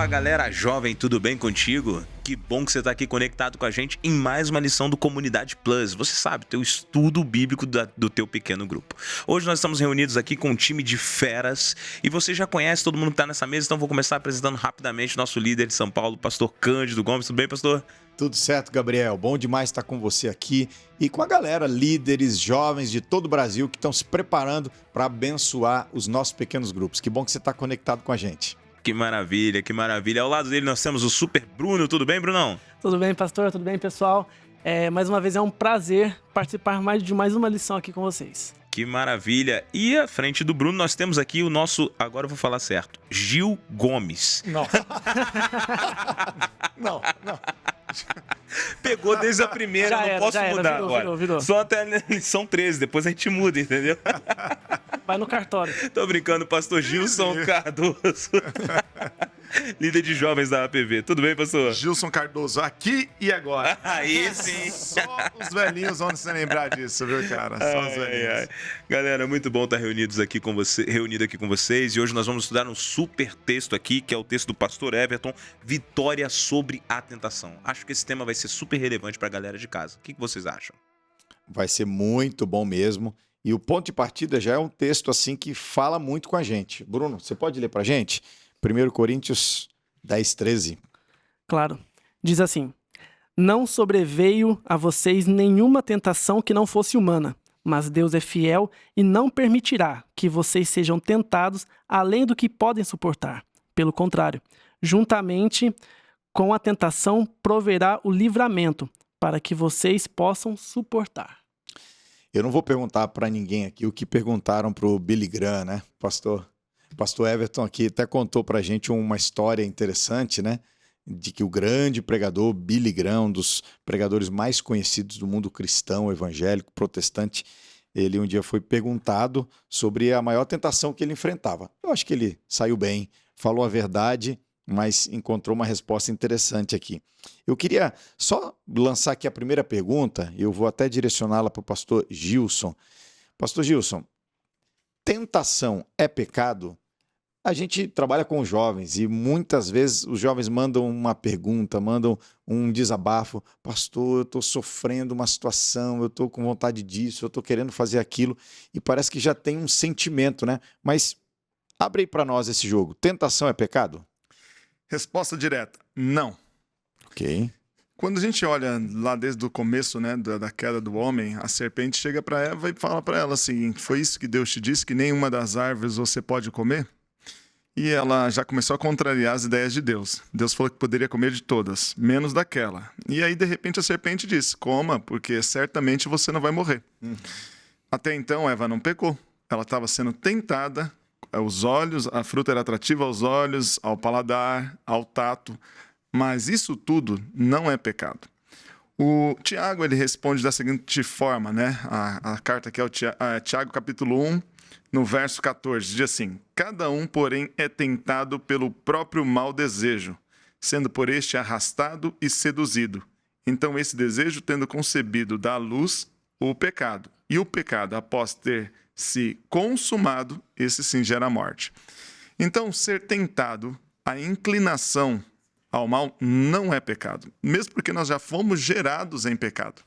Fala galera jovem, tudo bem contigo? Que bom que você está aqui conectado com a gente em mais uma lição do Comunidade Plus. Você sabe, teu estudo bíblico do teu pequeno grupo. Hoje nós estamos reunidos aqui com um time de feras e você já conhece todo mundo que está nessa mesa, então vou começar apresentando rapidamente nosso líder de São Paulo, pastor Cândido Gomes. Tudo bem, pastor? Tudo certo, Gabriel. Bom demais estar com você aqui e com a galera, líderes, jovens de todo o Brasil que estão se preparando para abençoar os nossos pequenos grupos. Que bom que você está conectado com a gente. Que maravilha, que maravilha. Ao lado dele nós temos o Super Bruno. Tudo bem, Brunão? Tudo bem, pastor? Tudo bem, pessoal? Mais uma vez é um prazer participar de mais uma lição aqui com vocês. Que maravilha. E à frente do Bruno nós temos aqui o nosso, agora eu vou falar certo, Gil Gomes. Não. Não. Pegou desde a primeira, não posso mudar agora. Virou. Só até a lição 13, depois a gente muda, entendeu? Vai no cartório. Tô brincando, pastor Gilson Cardoso. Líder de jovens da APV. Tudo bem, pastor? Gilson Cardoso, aqui e agora. Aí sim. Só os velhinhos vão se lembrar disso, viu, cara? Só os velhinhos. Galera, muito bom estar reunido aqui com vocês. E hoje nós vamos estudar um super texto aqui, que é o texto do pastor Everton, Vitória sobre a Tentação. Acho que esse tema vai ser super relevante para a galera de casa. O que vocês acham? Vai ser muito bom mesmo. E o ponto de partida já é um texto assim que fala muito com a gente. Bruno, você pode ler pra gente? 1 Coríntios 10, 13. Claro. Diz assim: não sobreveio a vocês nenhuma tentação que não fosse humana, mas Deus é fiel e não permitirá que vocês sejam tentados além do que podem suportar. Pelo contrário, juntamente com a tentação proverá o livramento para que vocês possam suportar. Eu não vou perguntar para ninguém aqui o que perguntaram para o Billy Graham, né, pastor? Pastor Everton aqui até contou para a gente uma história interessante, né? De que o grande pregador Billy Graham, um dos pregadores mais conhecidos do mundo cristão, evangélico, protestante, ele um dia foi perguntado sobre a maior tentação que ele enfrentava. Eu acho que ele saiu bem, falou a verdade, mas encontrou uma resposta interessante aqui. Eu queria só lançar aqui a primeira pergunta, eu vou até direcioná-la para o pastor Gilson. Pastor Gilson, tentação é pecado? A gente trabalha com jovens e muitas vezes os jovens mandam uma pergunta, mandam um desabafo. Pastor, eu estou sofrendo uma situação, eu estou com vontade disso, eu estou querendo fazer aquilo. E parece que já tem um sentimento, né? Mas abre aí para nós esse jogo. Tentação é pecado? Resposta direta: não. Ok. Quando a gente olha lá desde o começo, né, da queda do homem, a serpente chega para Eva e fala para ela o seguinte: foi isso que Deus te disse, que nenhuma das árvores você pode comer? E ela já começou a contrariar as ideias de Deus. Deus falou que poderia comer de todas, menos daquela. E aí, de repente, a serpente disse: coma, porque certamente você não vai morrer. Até então, Eva não pecou. Ela estava sendo tentada, os olhos, a fruta era atrativa aos olhos, ao paladar, ao tato. Mas isso tudo não é pecado. O Tiago, ele responde da seguinte forma, né? A carta aqui é Tiago, capítulo 1, no verso 14, diz assim: cada um, porém, é tentado pelo próprio mau desejo, sendo por este arrastado e seduzido. Então esse desejo, tendo concebido, dá à luz o pecado. E o pecado, após ter se consumado, esse sim gera a morte. Então, ser tentado, a inclinação ao mal não é pecado, mesmo porque nós já fomos gerados em pecado.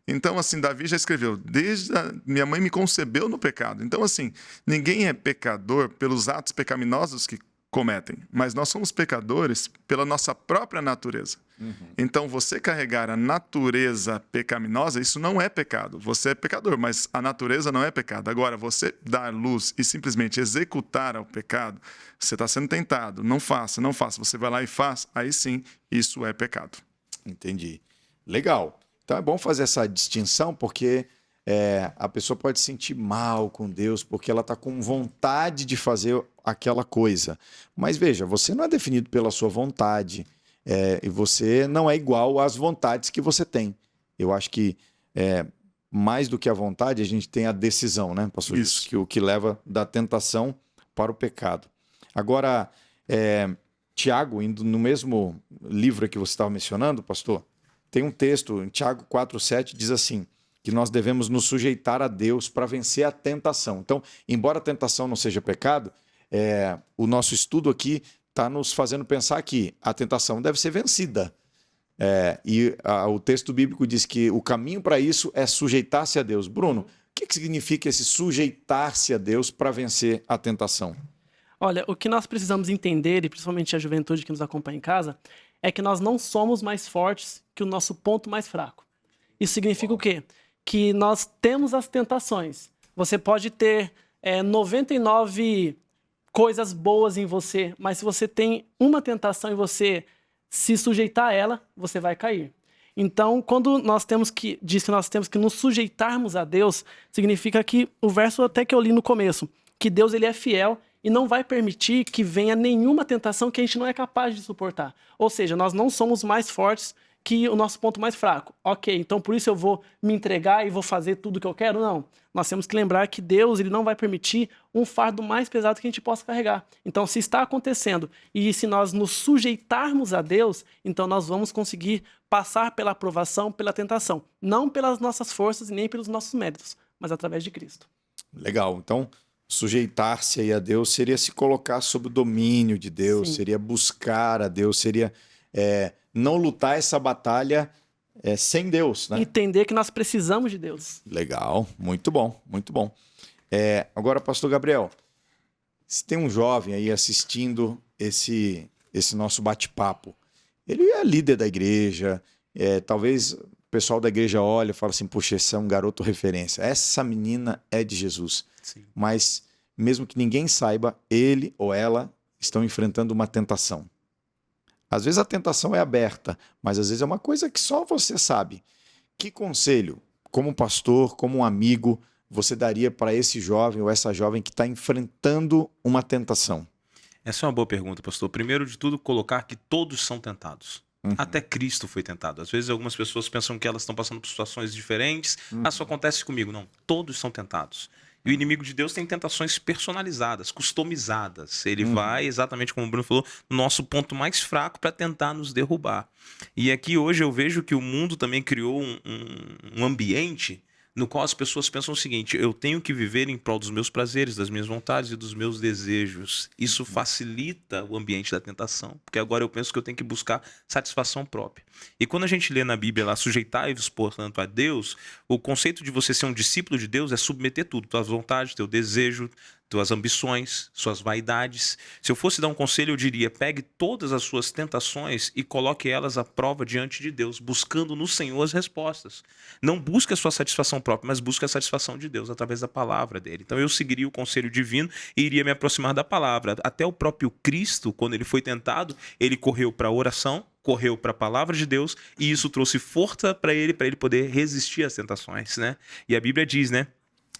Então, assim, Davi já escreveu: minha mãe me concebeu no pecado. Então, assim, ninguém é pecador pelos atos pecaminosos que cometem, mas nós somos pecadores pela nossa própria natureza. Então, você carregar a natureza pecaminosa, isso não é pecado. Você é pecador, mas a natureza não é pecado. Agora, você dar luz e simplesmente executar o pecado, você está sendo tentado. Não faça. Você vai lá e faz, aí sim, isso é pecado. Entendi. Legal. Então é bom fazer essa distinção porque a pessoa pode se sentir mal com Deus porque ela está com vontade de fazer aquela coisa. Mas veja, você não é definido pela sua vontade e você não é igual às vontades que você tem. Eu acho que mais do que a vontade, a gente tem a decisão, né, pastor? Isso. Que o que leva da tentação para o pecado. Agora, Tiago, indo no mesmo livro que você estava mencionando, pastor, tem um texto em Tiago 4,7, diz assim, que nós devemos nos sujeitar a Deus para vencer a tentação. Então, embora a tentação não seja pecado, o nosso estudo aqui está nos fazendo pensar que a tentação deve ser vencida. O texto bíblico diz que o caminho para isso é sujeitar-se a Deus. Bruno, o que significa esse sujeitar-se a Deus para vencer a tentação? Olha, o que nós precisamos entender, e principalmente a juventude que nos acompanha em casa, é que nós não somos mais fortes que o nosso ponto mais fraco. Isso significa o quê? Que nós temos as tentações. Você pode ter 99 coisas boas em você, mas se você tem uma tentação e você se sujeitar a ela, você vai cair. Então, quando diz que nós temos que nos sujeitarmos a Deus, significa que o verso até que eu li no começo, que Deus ele é fiel e não vai permitir que venha nenhuma tentação que a gente não é capaz de suportar. Ou seja, nós não somos mais fortes que o nosso ponto mais fraco. Ok, então por isso eu vou me entregar e vou fazer tudo o que eu quero? Não. Nós temos que lembrar que Deus ele não vai permitir um fardo mais pesado que a gente possa carregar. Então, se está acontecendo e se nós nos sujeitarmos a Deus, então nós vamos conseguir passar pela aprovação, pela tentação. Não pelas nossas forças e nem pelos nossos méritos, mas através de Cristo. Legal. Então, sujeitar-se aí a Deus seria se colocar sob o domínio de Deus, Sim. seria buscar a Deus, seria não lutar essa batalha sem Deus, né? Entender que nós precisamos de Deus. Legal, muito bom, muito bom. Agora, pastor Gabriel, se tem um jovem aí assistindo esse nosso bate-papo, ele é líder da igreja, talvez o pessoal da igreja olhe e fale assim, puxa, esse é um garoto referência, essa menina é de Jesus. Sim. Mas mesmo que ninguém saiba, ele ou ela estão enfrentando uma tentação. Às vezes a tentação é aberta, mas às vezes é uma coisa que só você sabe. Que conselho, como pastor, como um amigo, você daria para esse jovem ou essa jovem que está enfrentando uma tentação? Essa é uma boa pergunta, pastor. Primeiro de tudo, colocar que todos são tentados. Uhum. Até Cristo foi tentado. Às vezes algumas pessoas pensam que elas estão passando por situações diferentes. Isso acontece comigo. Não, todos são tentados. E o inimigo de Deus tem tentações personalizadas, customizadas. Ele vai, exatamente como o Bruno falou, no nosso ponto mais fraco para tentar nos derrubar. E aqui hoje eu vejo que o mundo também criou um ambiente no qual as pessoas pensam o seguinte: eu tenho que viver em prol dos meus prazeres, das minhas vontades e dos meus desejos. Isso facilita o ambiente da tentação, porque agora eu penso que eu tenho que buscar satisfação própria. E quando a gente lê na Bíblia lá, sujeitai-vos, portanto, a Deus, o conceito de você ser um discípulo de Deus é submeter tudo, tuas vontades, teu desejo, tuas ambições, suas vaidades. Se eu fosse dar um conselho, eu diria: pegue todas as suas tentações e coloque elas à prova diante de Deus, buscando no Senhor as respostas. Não busque a sua satisfação própria, mas busque a satisfação de Deus através da palavra dele. Então eu seguiria o conselho divino e iria me aproximar da palavra. Até o próprio Cristo, quando ele foi tentado, ele correu para a oração, correu para a palavra de Deus, e isso trouxe força para ele poder resistir às tentações, né? E a Bíblia diz, né?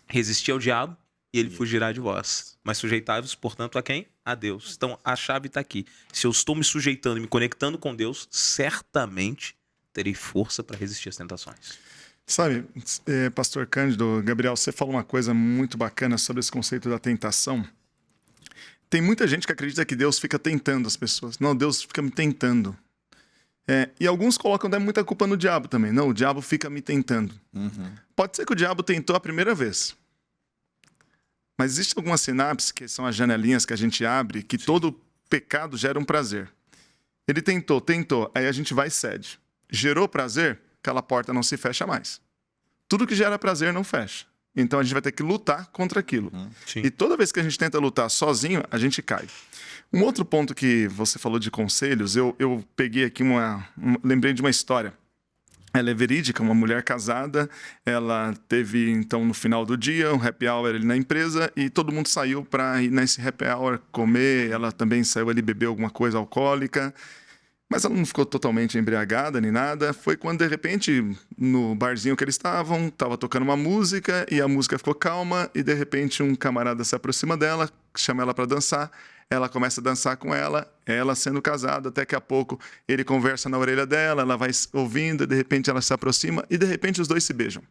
Resistir ao diabo e ele fugirá de vós. Mas sujeitai-vos, portanto, a quem? A Deus. Então, a chave está aqui. Se eu estou me sujeitando e me conectando com Deus, certamente terei força para resistir às tentações. Sabe, pastor Cândido, Gabriel, você falou uma coisa muito bacana sobre esse conceito da tentação. Tem muita gente que acredita que Deus fica tentando as pessoas. Não, Deus fica me tentando. E alguns colocam até muita culpa no diabo também. Não, o diabo fica me tentando. Pode ser que o diabo tentou a primeira vez. Mas existe algumas sinapses, que são as janelinhas que a gente abre, que todo pecado gera um prazer. Ele tentou, aí a gente vai e cede. Gerou prazer, aquela porta não se fecha mais. Tudo que gera prazer não fecha. Então a gente vai ter que lutar contra aquilo. Sim. E toda vez que a gente tenta lutar sozinho, a gente cai. Um outro ponto que você falou de conselhos, eu peguei aqui lembrei de uma história. Ela é verídica, uma mulher casada, ela teve, então, no final do dia, um happy hour ali na empresa e todo mundo saiu para ir nesse happy hour comer, ela também saiu ali beber alguma coisa alcoólica, mas ela não ficou totalmente embriagada nem nada. Foi quando, de repente, no barzinho que eles estavam, estava tocando uma música e a música ficou calma e, de repente, um camarada se aproxima dela, chama ela para dançar. Ela começa a dançar com ela sendo casada, até que a pouco ele conversa na orelha dela, ela vai ouvindo, de repente ela se aproxima e de repente os dois se beijam.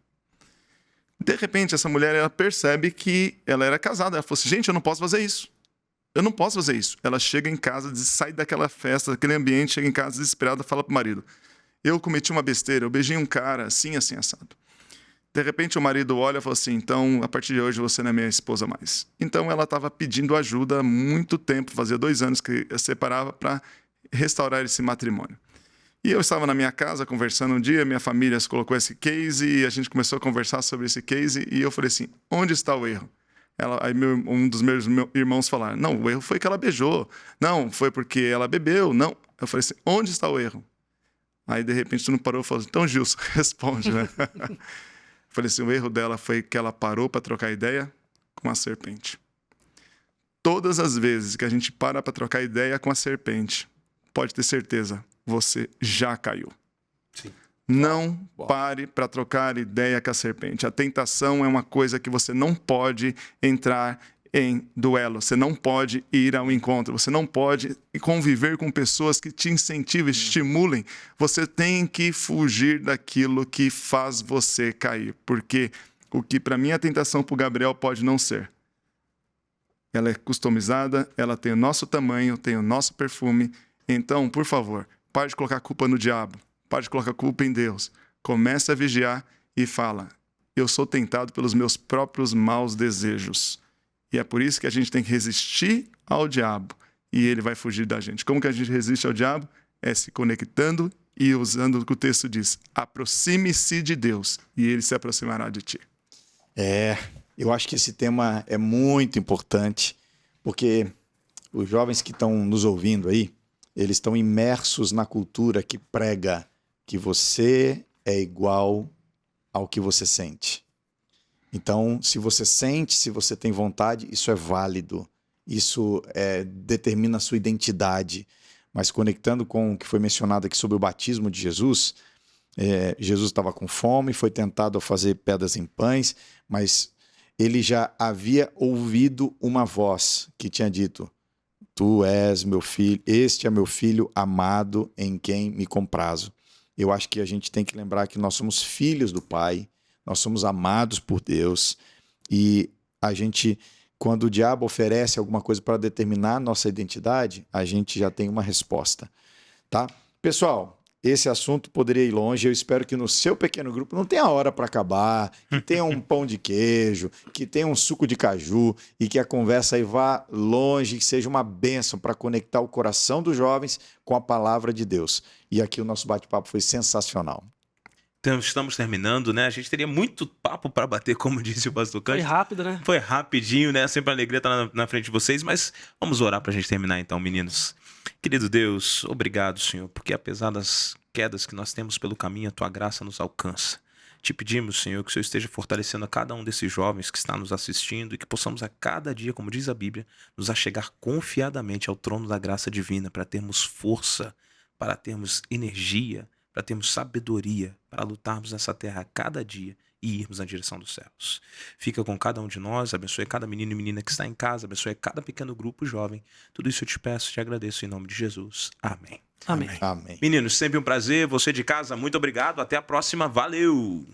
De repente essa mulher ela percebe que ela era casada, ela falou assim: gente, eu não posso fazer isso. Eu não posso fazer isso. Ela chega em casa, sai daquela festa, daquele ambiente, chega em casa desesperada, fala pro marido: eu cometi uma besteira, eu beijei um cara assim, assim, assado. De repente o marido olha e fala assim, então a partir de hoje você não é minha esposa mais. Então ela estava pedindo ajuda há muito tempo, fazia 2 anos que separava para restaurar esse matrimônio. E eu estava na minha casa conversando um dia, minha família colocou esse case e a gente começou a conversar sobre esse case e eu falei assim, onde está o erro? Aí um dos meus irmãos falaram, não, o erro foi que ela beijou, não, foi porque ela bebeu, não. Eu falei assim, onde está o erro? Aí de repente tu não parou e falou, então Gilson, responde, né? Eu falei assim, o erro dela foi que ela parou para trocar ideia com a serpente. Todas as vezes que a gente para trocar ideia com a serpente, pode ter certeza, você já caiu. Sim. Não pare para trocar ideia com a serpente. A tentação é uma coisa que você não pode entrar em duelo. Você não pode ir ao encontro. Você não pode conviver com pessoas que te incentivem, estimulem. Você tem que fugir daquilo que faz você cair. Porque o que para mim é a tentação para o Gabriel pode não ser. Ela é customizada, ela tem o nosso tamanho, tem o nosso perfume. Então, por favor, pare de colocar a culpa no diabo. Pare de colocar a culpa em Deus. Comece a vigiar e fala, eu sou tentado pelos meus próprios maus desejos. E é por isso que a gente tem que resistir ao diabo e ele vai fugir da gente. Como que a gente resiste ao diabo? É se conectando e usando o que o texto diz. Aproxime-se de Deus e ele se aproximará de ti. Eu acho que esse tema é muito importante, porque os jovens que estão nos ouvindo aí, eles estão imersos na cultura que prega que você é igual ao que você sente. Então, se você sente, se você tem vontade, isso é válido. Isso determina a sua identidade. Mas conectando com o que foi mencionado aqui sobre o batismo de Jesus, Jesus estava com fome, foi tentado a fazer pedras em pães, mas ele já havia ouvido uma voz que tinha dito, tu és meu filho, este é meu filho amado em quem me comprazo. Eu acho que a gente tem que lembrar que nós somos filhos do Pai, nós somos amados por Deus e a gente, quando o diabo oferece alguma coisa para determinar nossa identidade, a gente já tem uma resposta, tá? Pessoal, esse assunto poderia ir longe, eu espero que no seu pequeno grupo não tenha hora para acabar, que tenha um pão de queijo, que tenha um suco de caju e que a conversa aí vá longe, que seja uma bênção para conectar o coração dos jovens com a palavra de Deus. E aqui o nosso bate-papo foi sensacional. Então, estamos terminando, né? A gente teria muito papo para bater, como disse o pastor Cândido. Foi rápido, né? Foi rapidinho, né? Sempre uma alegria estar na frente de vocês, mas vamos orar para a gente terminar então, meninos. Querido Deus, obrigado, Senhor, porque apesar das quedas que nós temos pelo caminho, a Tua graça nos alcança. Te pedimos, Senhor, que o Senhor esteja fortalecendo a cada um desses jovens que está nos assistindo e que possamos a cada dia, como diz a Bíblia, nos achegar confiadamente ao trono da graça divina para termos força, para termos energia, para termos sabedoria, para lutarmos nessa terra a cada dia e irmos na direção dos céus. Fica com cada um de nós, abençoe cada menino e menina que está em casa, abençoe cada pequeno grupo jovem. Tudo isso eu te peço, te agradeço em nome de Jesus. Amém. Amém. Amém. Meninos, sempre um prazer. Você de casa, muito obrigado. Até a próxima. Valeu!